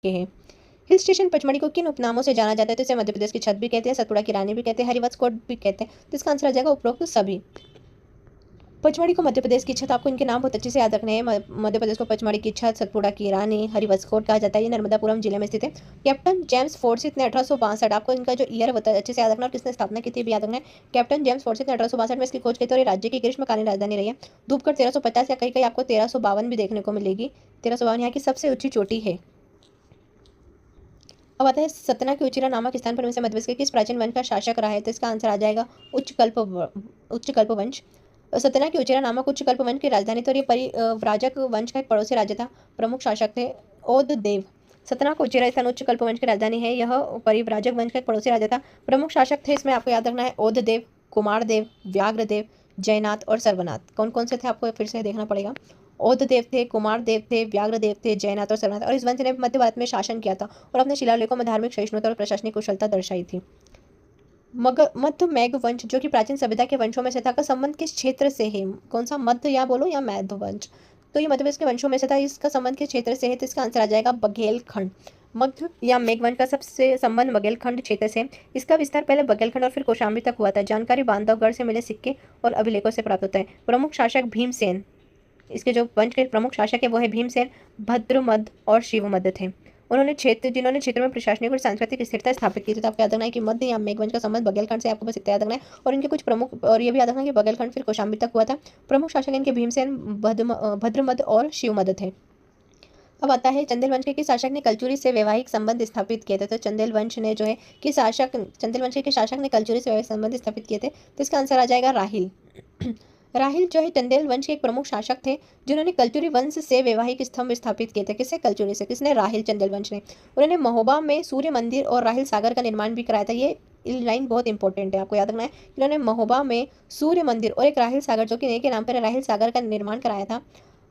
के हैं। Hill station Pachmarhi को किन उपनामों से जाना जाता है? तो इसे मध्य प्रदेश की छत भी कहते हैं, सतपुड़ा की रानी भी कहते हैं, हरिवंश कोट भी कहते हैं। तो इसका आंसर आ जाएगा उपरोक्त सभी। पचमढ़ी को मध्य प्रदेश की छत, आपको इनके नाम बहुत अच्छे से याद रखने हैं। मध्य प्रदेश को पचमढ़ी की छत, सतपुड़ा की रानी, हरिवंश कोट कहा जाता है। ये नर्मदापुरम जिले में स्थित है। कैप्टन जेम्स फोर्सिथ ने 1862, आपको इनका जो ईयर होता है अच्छे से याद रखना और किसने स्थापना की थी भी याद रखना है। कैप्टन जेम्स फोर्सिथ ने 1862 में इसकी खोज की थी और ये राज्य की ग्रीष्मकालीन राजधानी रही है। धूपगढ़ 1350 या कहीं कहीं आपको 1352 भी देखने को मिलेगी। 1352 यहाँ की सबसे ऊंची चोटी है। अब आता है सतना के उचिरा नामक स्थान पर मध्य प्रदेश के किस प्राचीन वंश का शासक रहा है? तो इसका आंसर आ जाएगा उच्चकल्प वंश। सतना के उचिरा नामक उच्चकल्प वंश की राजधानी तो ये परिव्राजक वंश का एक पड़ोसी राज्य था। प्रमुख शासक थे ओध देव। सतना का उचिरा स्थान उच्चकल्प वंश की राजधानी है। यह परिव्राजक वंश का एक पड़ोसी राज्य था। प्रमुख शासक थे इसमें आपको याद रखना है ओध देव, कुमार देव, व्याघ्रदेव, जयनाथ और सर्वनाथ। कौन कौन से थे आपको फिर से देखना पड़ेगा। ओध देव थे, कुमार देव थे, व्याघ्रदेव थे, जयनाथ और सर्वनाथ। और इस वंश ने मध्य भारत में शासन किया था और अपने शिलालेखों में धार्मिक सहिष्णुता और प्रशासनिक कुशलता दर्शाई थी। मध्य मैघ वंश जो कि प्राचीन सभ्यता के वंशों में से था, का संबंध किस क्षेत्र से है? कौन सा, मध्य या बोलो या मैध वंश? तो ये मध्य प्रदेश के वंशों में से था। इसका संबंध किस क्षेत्र से है? तो इसका आंसर आ जाएगा बघेलखंड। मध्य या मेघवंश का सबसे संबंध बघेलखंड क्षेत्र से। इसका विस्तार पहले बघेलखंड और फिर कौशाम्बी तक हुआ था। जानकारी बांधवगढ़ से मिले सिक्के और अभिलेखों से प्राप्त होता है। प्रमुख शासक भीमसेन, इसके जो वंश के प्रमुख शासक है वो है भीमसेन, भद्रमद और शिवमद थे। जिन्होंने क्षेत्र में प्रशासनिक और सांस्कृतिक स्थिरता स्थापित की थी। तो आपको याद रखना है कि मध्य या मेघवंश का संबंध बघेलखंड से, आपको बस इतना याद रखना है। और इनके कुछ प्रमुख, और ये भी याद रखना है कि बघेलखंड फिर कौशाम्बी तक हुआ था। प्रमुख शासक इनके भीमसेन, भद्रमद और शिवमद थे। अब आता है चंदेल वंश के किस शासक ने कलचुरी से वैवाहिक संबंध स्थापित किए थे? तो चंदेल वंश ने जो है चंदेल वंश के शासक ने कलचुरी से वैवाहिक संबंध स्थापित किए थे। तो इसका आंसर आ जाएगा राहिल। राहिल जो है चंदेल वंश के एक प्रमुख शासक थे जिन्होंने कलचुरी वंश से वैवाहिक स्तंभ स्थापित किए थे। किससे? कलचुरी से। किसने? राहिल चंदेल वंश ने। उन्होंने महोबा में सूर्य मंदिर और राहिल सागर का निर्माण भी कराया था। ये लाइन बहुत इंपॉर्टेंट है, आपको याद रखना है। इन्होंने महोबा में सूर्य मंदिर और एक राहिल सागर, जो कि नए के नाम पर राहिल सागर का निर्माण कराया था।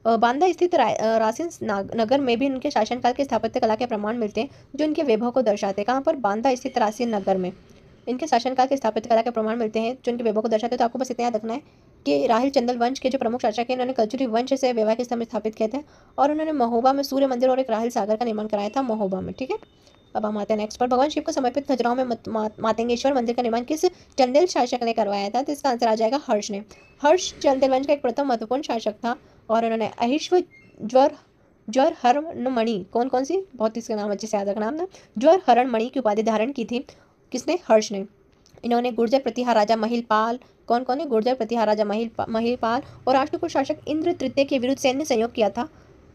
बांदा स्थित रासिन नगर में भी उनके शासनकाल के स्थापत्य कला के प्रमाण मिलते हैं जो इनके वैभव को दर्शाते हैं। कहाँ पर? बांदा स्थित रासिन नगर में इनके शासनकाल के स्थापत्य कला के प्रमाण मिलते हैं जो इनके वैभव को दर्शाते हैं। तो आपको बस इतना याद रखना है कि राहिल चंदेल वंश के जो प्रमुख शासक हैं इन्होंने कलचुरी वंश से वैवाहिक स्तंभ स्थापित किए थे और उन्होंने महोबा में सूर्य मंदिर और एक राहिल सागर का निर्माण कराया था महोबा में। ठीक है, अब हम आते हैं नेक्स्ट पर। भगवान शिव को समर्पित खजुराहो में मातंगेश्वर मंदिर का निर्माण किस चंदेल शासक ने करवाया था? तो इसका आंसर आ जाएगा हर्ष ने। हर्ष चंदेल वंश का एक प्रथम महत्वपूर्ण शासक था और उन्होंने अहिश्व ज्वर हरण मणि, कौन कौन सी, बहुत इसका नाम अच्छे से याद रखना ना, ज्वर हरण मणि की उपाधि धारण की थी। किसने? हर्ष ने। इन्होंने गुर्जर प्रतिहार राजा महिलपाल, कौन कौन है? गुर्जर प्रतिहार राजा महिलपाल और राष्ट्रकूट शासक इंद्र तृतीय के विरुद्ध सैन्य सहयोग किया था।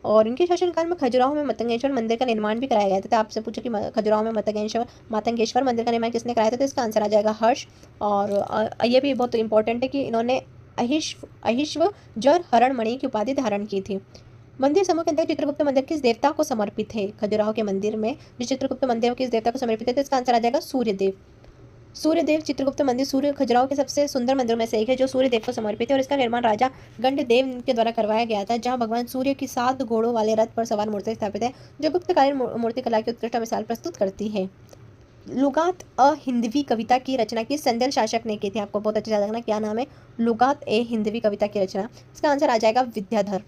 और इनके शासनकाल में खजुराहो में मतंगेश्वर मंदिर का निर्माण भी कराया गया था। तो आपसे पूछो कि खजुराहो में मातंगेश्वर मंदिर का निर्माण किसने कराया था? तो इसका आंसर आ जाएगा हर्ष। और ये भी बहुत इंपॉर्टेंट है कि इन्होंने अहिश्व ज्वर हरण मणि की उपाधि धारण की थी। मंदिर समूह के अंदर चित्रगुप्त मंदिर किस देवता को समर्पित है? खजुराहो के मंदिर में जो चित्रगुप्त मंदिर किस देवता को समर्पित है? तो इसका आंसर आ जाएगा सूर्यदेव। सूर्यदेव चित्रगुप्त मंदिर सूर्य खजुराहो के सबसे सुंदर मंदिरों में से एक है जो सूर्यदेव को समर्पित है और इसका निर्माण राजा गंडदेव के द्वारा करवाया गया था, जहां भगवान सूर्य की 7 घोड़ों वाले रथ पर सवार मूर्ति स्थापित है जो गुप्तकालीन मूर्ति कला की उत्कृष्ट मिसाल प्रस्तुत करती है। लुगात अ हिंदवी कविता की रचना किस चंदेल शासक ने की थी? आपको बहुत अच्छे से रखना, क्या नाम है? लुगात ए हिंदवी कविता की रचना। इसका आंसर आ जाएगा विद्याधर।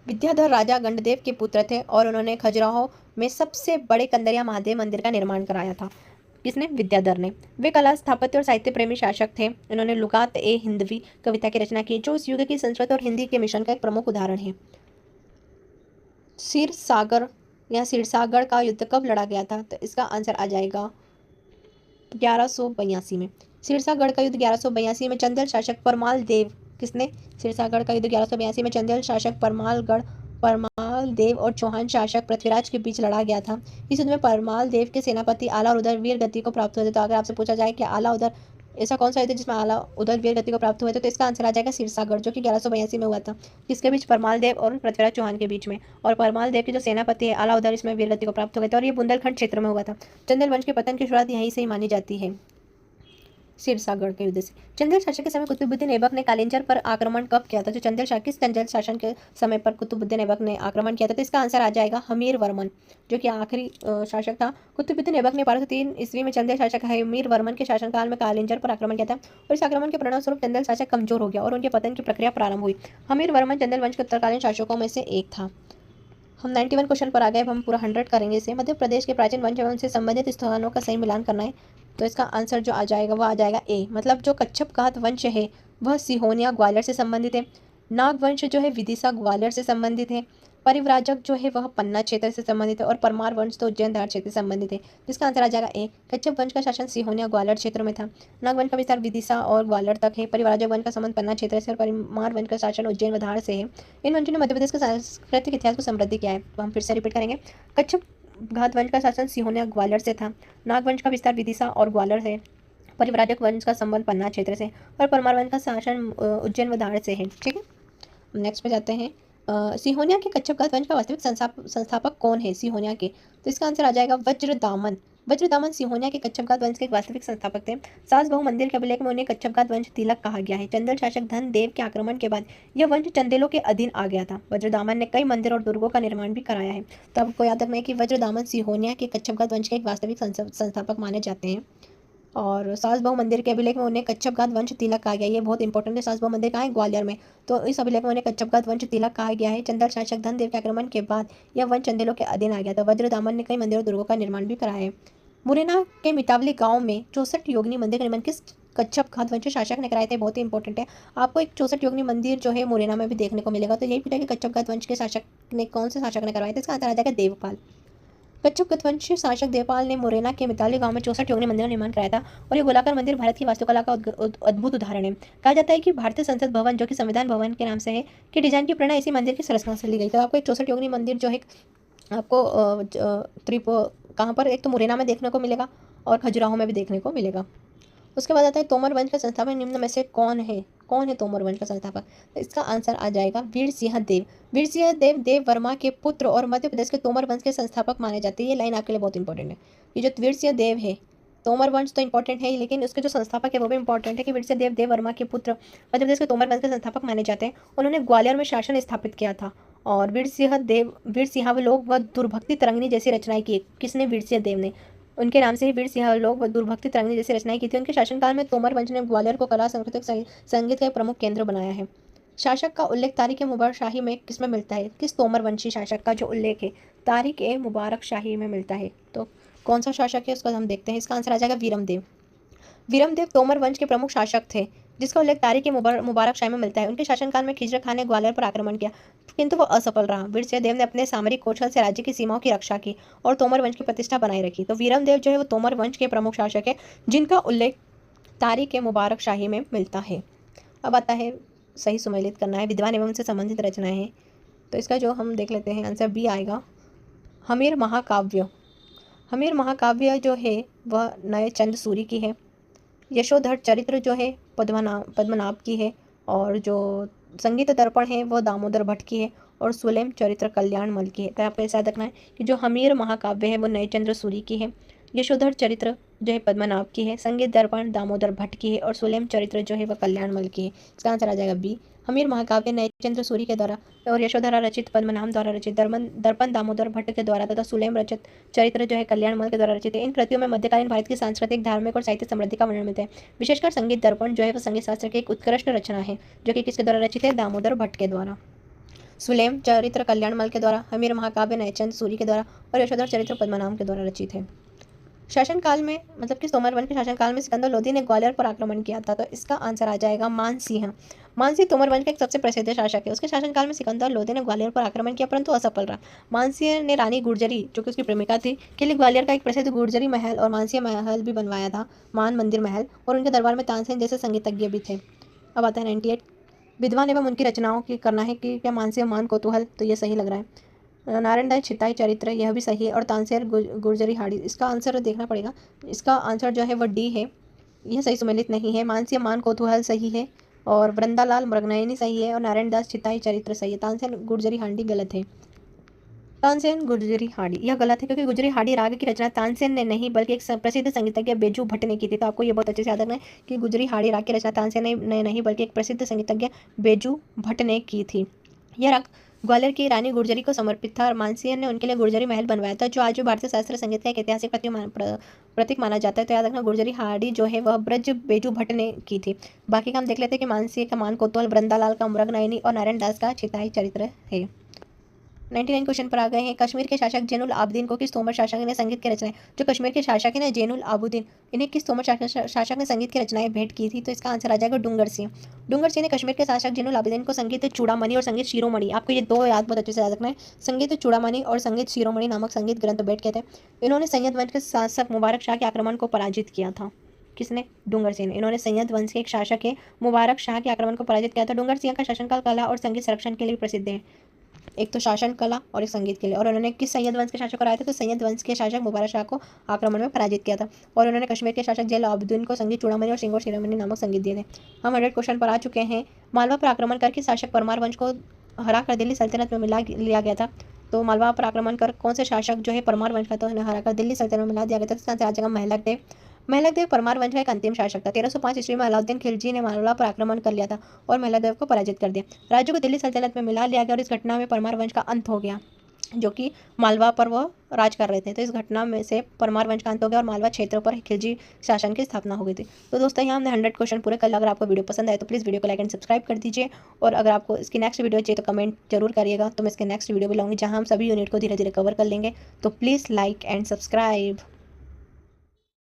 विद्याधर राजा गंडदेव के पुत्र थे और उन्होंने खजुराहो में सबसे बड़े कंदरिया महादेव मंदिर का निर्माण कराया था। किसने? विद्याधर ने। वे कला, स्थापत्य और साहित्य प्रेमी शासक थे। इन्होंने लुगात ए हिंदवी कविता की रचना की जो उस युग की संस्कृत और हिंदी के मिश्रण का एक प्रमुख उदाहरण है। सिरसागढ़ का युद्ध कब लड़ा गया था? तो इसका आंसर आ जाएगा 1182 में। सिरसागढ़ का युद्ध 1182 में चंदेल शासक परमाल देव, किसने? सिरसागढ़ का युद्ध 1182 में चंदेल शासक परमाल देव और चौहान शासक पृथ्वीराज के बीच लड़ा गया था। इस युद्ध में परमाल देव के सेनापति आला उदय वीर गति को प्राप्त हुए थे। तो अगर आपसे पूछा जाए कि आला उदय ऐसा कौन सा युद्ध जिसमें आला उदय वीर गति को प्राप्त हुए थे, तो इसका आंसर आ जाएगा सिरसागढ़, जो कि 1182 में हुआ था। किसके बीच? परमाल देव और पृथ्वीराज चौहान के बीच में। और परमाल देव के जो सेनापति है आला उदय इसमें वीर गति को प्राप्त हो गए थे और ये बुंदेलखंड क्षेत्र में हुआ था। चंदेल वंश के पतन की शुरुआत यहीं से ही मानी जाती है, सिरसागढ़ के युद्ध से। चंदेल शासक के समय कुतुबुद्दीन ऐबक ने कालिंजर पर आक्रमण कब किया था? जो किस चंदेल शासन के समय पर कुतुबुद्दीन ऐबक ने आक्रमण किया था? तो इसका आंसर आ जाएगा हमीर वर्मन, जो कि आखिरी शासक था। कुतुबुद्दीन ऐबक ने 1203 ईस्वी में चंदेल शासक हमीर वर्मन के शासनकाल में कालिंजर पर आक्रमण किया था और इस आक्रमण के परिणाम स्वरूप चंदेल शासक कमजोर हो गया और उनके पतन की प्रक्रिया प्रारंभ हुई। हमीर वर्मन चंदेल वंश के उत्तरकालीन शासकों में से एक था। हम 91 क्वेश्चन पर आ गए। अब हम पूरा 100 करेंगे इसे। मध्य प्रदेश के प्राचीन वंश एवं से संबंधित स्थानों का सही मिलान करना है। तो इसका आंसर जो आ जाएगा वो आ जाएगा ए, मतलब जो कच्छप घात वंश है वह सिहोनिया ग्वालियर से संबंधित है। नाग वंश जो है विदिशा ग्वालियर से संबंधित है। परिव्राजक जो है वह पन्ना क्षेत्र से संबंधित है और परमार वंश तो उज्जैन धार क्षेत्र से संबंधित है। जिसका आंसर आ जाएगा ए, कच्छप वंश का शासन सिहोनिया ग्वालियर क्षेत्र में था। नाग वंश का विस्तार विदिशा और ग्वालियर तक है। परिव्राजक वंश का संबंध पन्ना क्षेत्र से और परमार वंश का शासन उज्जैन व धार से है। इन वंशों ने मध्य प्रदेश के सांस्कृतिक इतिहास को समृद्धि किया है। तो हम फिर से रिपीट करेंगे। कच्छप घात वंश का शासन सिहोनिया ग्वालियर से था। नाग वंश का विस्तार विदिशा और ग्वालियर है। परिव्राजक वंश का संबंध पन्ना क्षेत्र से और परमार वंश का शासन उज्जैन व धार से है। ठीक है, नेक्स्ट पे जाते हैं। सिहोनिया के कच्छपघात वंश का वास्तविक संस्थापक कौन है सिहोनिया के? तो इसका आंसर आ जाएगा वज्रदामन। वज्रदामन सिहोनिया के कच्छपघात वंश के वास्तविक संस्थापक थे। सासबहू मंदिर के अभिलेख में उन्हें कच्छपघात वंश तिलक कहा गया है। चंदेल शासक धन देव के आक्रमण के बाद यह वंश चंदेलों के अधीन आ गया था। वज्रदामन ने कई मंदिर और दुर्गों का निर्माण भी कराया है। तो आपको याद रखना है कि वज्रदामन सिहोनिया के कच्छपघात वंश के एक वास्तविक संस्थापक माने जाते हैं। और सासबहू मंदिर के अभिलेख में उन्हें कच्छपघात वंश तिलक कहा गया। ये बहुत इंपॉर्टेंट है। सासबहू मंदिर कहाँ है? ग्वालियर में। तो इस अभिलेख में उन्हें कच्छपघात वंश तिलक कहा गया है। चंदेल शासक धनदेव के आक्रमण के बाद यह वंश चंदेलों के अधीन आ गया था। वज्रदामन ने कई मंदिरों दुर्गों का निर्माण भी कराया है। मुरैना के मितावली गांव में 64 योगिनी मंदिर का निर्माण किस कच्छपघात वंश शासक ने कराए थे? बहुत ही इंपॉर्टेंट है। आपको एक 64 योगिनी मंदिर जो है मुरैना में भी देखने को मिलेगा। तो यही पूछा कि कच्छपघात वंश के शासक ने कौन से शासक ने करवाए थे? इसका आंसर आ जाएगा देवपाल। कच्छप वंश शासक देवपाल ने मुरैना के मिताली गांव में 64 योगिनी मंदिर का निर्माण कराया था और ये गोलाकार मंदिर भारत की वास्तुकला का अद्भुत उदाहरण है। कहा जाता है कि भारतीय संसद भवन जो कि संविधान भवन के नाम से है कि डिजाइन की प्रेरणा इसी मंदिर की संरचना से ली गई। तो आपको एक 64 योगिनी मंदिर जो है आपको कहाँ पर? एक तो मुरैना में देखने को मिलेगा और खजुराहो में भी देखने को मिलेगा। उसके बाद आता है तोमर वंश का संस्थापक निम्न में से कौन है? कौन है तोमर वंश का संस्थापक? तो इसका आंसर आ जाएगा वीर सिंह देव। वीर सिंह देव देव वर्मा के पुत्र और मध्य प्रदेश के तोमर वंश के संस्थापक माने जाते हैं। ये लाइन आपके लिए बहुत इंपॉर्टेंट है। ये जो वीर सिंह देव है, तोमर वंश तो इंपॉर्टेंट है लेकिन उसके जो संस्थापक है वो भी इंपॉर्टेंट है कि वीर सिंह देव देव वर्मा के पुत्र मध्य प्रदेश के तोमर वंश के संस्थापक माने जाते हैं। उन्होंने ग्वालियर में शासन स्थापित किया था और वीर सिंह लोग व दुर्भक्ति तरंगिणी जैसी रचनाएं की। किसने? वीर सिंह देव ने। उनके नाम से ही वीर सिंह लोग व दुर्भक्ति तरंगिणी जैसी रचनाएं की थी। उनके शासनकाल में तोमर वंश ने ग्वालियर को कला सांस्कृतिक संगीत का प्रमुख केंद्र बनाया है। शासक का उल्लेख तारिक ए मुबारक शाही में किस में मिलता है? किस तोमर वंशी शासक का जो उल्लेख है तारिक ए मुबारक शाही में मिलता है? तो कौन सा शासक है उसका हम देखते हैं। इसका आंसर आ जाएगा वीरमदेव। वीरमदेव तोमर वंश के प्रमुख शासक थे जिसका उल्लेख तारिक ए मुबारक शाही में मिलता है। उनके शासनकाल में खिजर खान ने ग्वालियर पर आक्रमण किया किंतु वह असफल रहा। वीर सिंह देव ने अपने सामरिक कौशल से राज्य की सीमाओं की रक्षा की और तोमर वंश की प्रतिष्ठा बनाए रखी। तो वीरमदेव जो है वो तोमर वंश के प्रमुख शासक है जिनका उल्लेख तारिक ए मुबारक शाही में मिलता है। अब आता है सही सुमेलित करना है, विद्वान एवं से संबंधित रचनाएं हैं। तो इसका जो हम देख लेते हैं आंसर बी आएगा। हमीर महाकाव्य। हमीर महाकाव्य जो है वह नए चंद सूरी की है। यशोधर चरित्र जो है पद्मनाभ की है और जो संगीत दर्पण है वह दामोदर भट्ट की है और सुलेम चरित्र कल्याण मल की है। तो आपको ऐसा याद रखना है कि जो हमीर महाकाव्य है वो नयचंद्र सूरी की है। यशोधर चरित्र जो है पद्मनाभ की है। संगीत दर्पण दामोदर भट्ट की है और सुलेम चरित्र जो है वह कल्याण मल की है। इसका आंसर आ जाएगा बी। हमीर महाकाव्य नयचंद्र सूरी के द्वारा और यशोधरा रचित पद्मनाभ द्वारा रचित, दर्पण दामोदर भट्ट के द्वारा तथा सुलेम रचित चरित्र जो है कल्याणमल के द्वारा रचित है। इन कृतियों में मध्यकालीन भारत की सांस्कृतिक, धार्मिक और साहित्यिक समृद्धि का वर्णन मिलता है। विशेषकर संगीत दर्पण जो है वह संगीत शास्त्र की एक उत्कृष्ट रचना है जो कि किसके द्वारा रचित है? दामोदर भट्ट के द्वारा। सुलेम चरित्र कल्याणमल के द्वारा, हमीर महाकाव्य नयचंद सूरी के द्वारा और यशोधर चरित्र पद्मनाभ के द्वारा रचित है। शासनकाल में मतलब कि तोमर वंश के शासनकाल में सिकंदर लोधी ने ग्वालियर पर आक्रमण किया था। तो इसका आंसर आ जाएगा मानसिंह। मानसिंह तोमर वंश का एक सबसे प्रसिद्ध शासक है। उसके शासनकाल में सिकंदर लोधी ने ग्वालियर पर आक्रमण किया परंतु असफल रहा। मानसिंह ने रानी गुर्जरी जो कि उसकी प्रेमिका थी के लिए ग्वालियर का एक प्रसिद्ध गुर्जरी महल और मानसिंह महल भी बनवाया था, मान मंदिर महल, और उनके दरबार में तानसेन जैसे संगीतज्ञ भी थे। अब आता है 98। विद्वान एवं उनकी रचनाओं की करना है कि क्या मानसिंह मान कौतूहल, तो ये सही लग रहा है। नारायण दास छिताई चरित्र यह भी सही है और तानसेन गुर्जरी हाड़ी, इसका आंसर देखना पड़ेगा। इसका आंसर जो है वह डी है, यह सही सुमेलित नहीं है। मानसिंह मान कौतूहल सही है और वृंदालाल मृगनयनी सही है और नारायण दास छिताई चरित्र सही है। तानसेन गुर्जरी हाड़ी गलत है। तानसेन गुर्जरी हाड़ी यह गलत है क्योंकि गुर्जरी हाड़ी राग की रचना तानसेन ने नहीं बल्कि एक प्रसिद्ध संगीतज्ञ बेजू भट्ट ने की थी। तो आपको ये बहुत अच्छे से याद रखना है कि गुर्जरी हाड़ी राग की रचना तानसेन ने नहीं बल्कि एक प्रसिद्ध संगीतज्ञ बेजू भट्ट ने की थी। यह राग ग्वालियर की रानी गुर्जरी को समर्पित था और मानसिंह ने उनके लिए गुर्जरी महल बनवाया था जो आज भी भारतीय शास्त्रीय संगीत का एक ऐतिहासिक प्रतीक माना जाता है। तो याद रखना गुर्जरी हाड़ी जो है वह ब्रज बेजू भट्ट ने की थी। बाकी का हम देख लेते हैं कि मानसिंह का मान कौतूहल, वृंदालाल का मृगनयनी और नारायण दास का छिताई चरित्र है। 99 क्वेश्चन पर आ गए हैं। कश्मीर के शासक जैनुल आबदीन को किस तोमर शासक ने संगीत की रचनाएं, जो कश्मीर के शासक है ना जैनुल आबदीन, इन्हें किस तोमर शासक ने संगीत की रचनाएं भेंट की थी? तो इसका आंसर आ जाएगा डूंगर सिंह। डूंगर सिंह ने कश्मीर के शासक जैनुल आबदीन को संगीत चूड़ामणि और संगीत शिरोमणि, आपको ये दो याद बहुत अच्छे से याद रखना है, संगीत चूड़ामणि और संगीत शिरोमणि नामक संगीत ग्रंथ भेंट किए थे। इन्होंने सैयद वंश के शासक मुबारक शाह के आक्रमण को पराजित किया था। किसने? डूंगर सिंह ने। इन्होंने सैयद वंश के एक शासक है मुबारक शाह के आक्रमण को पराजित किया था। डूंगर सिंह का शासनकाल कला और संगीत संरक्षण के लिए प्रसिद्ध है, एक तो शासन कला और एक संगीत के लिए। और उन्होंने किस सैयद वंश के शासक को हराया था? तो सैयद वंश के शासक मुबारक शाह को आक्रमण में पराजित किया था। और उन्होंने कश्मीर के शासक जैनुल आबदीन को संगीत चूड़ामणि और सिंगोर शिरोमणि नामक संगीत दिए थे। हम 100 क्वेश्चन पर आ चुके हैं। मालवा पर आक्रमण करके शासक परमार वंश को हरा कर दिल्ली सल्तनत में मिला लिया गया था। तो मालवा पर आक्रमण कर कौन से शासक जो है परमार वंश का था, उन्हें हराकर दिल्ली सल्तनत में मिला दिया गया था? इसका आंसर आ जाएगा महलक देव। महलक देव परमार वंश का एक अंतिम शासक था। 1305 ईस्वी में अलाउद्दीन खिलजी ने मालवा पर आक्रमण कर लिया था और महलक देव को पराजित कर दिया। राज्य को दिल्ली सल्तनत में मिला लिया गया और इस घटना में परमार वंश का अंत हो गया, जो कि मालवा पर वह राज कर रहे थे। तो इस घटना में से परमार वंश का अंत हो गया और मालवा क्षेत्रों पर खिलजी शासन की स्थापना हो गई थी। तो दोस्तों यहाँ हमने 100 क्वेश्चन पूरे कर। अगर आपको वीडियो पसंद आए तो प्लीज़ वीडियो को लाइक एंड सब्सक्राइब कर दीजिए। और अगर आपको इसकी नेक्स्ट वीडियो चाहिए तो कमेंट जरूर करिएगा, तो मैं इसके नेक्स्ट वीडियो भी लाऊंगी जहाँ हम सभी यूनिट को धीरे धीरे कवर कर लेंगे। तो प्लीज़ लाइक एंड सब्सक्राइब।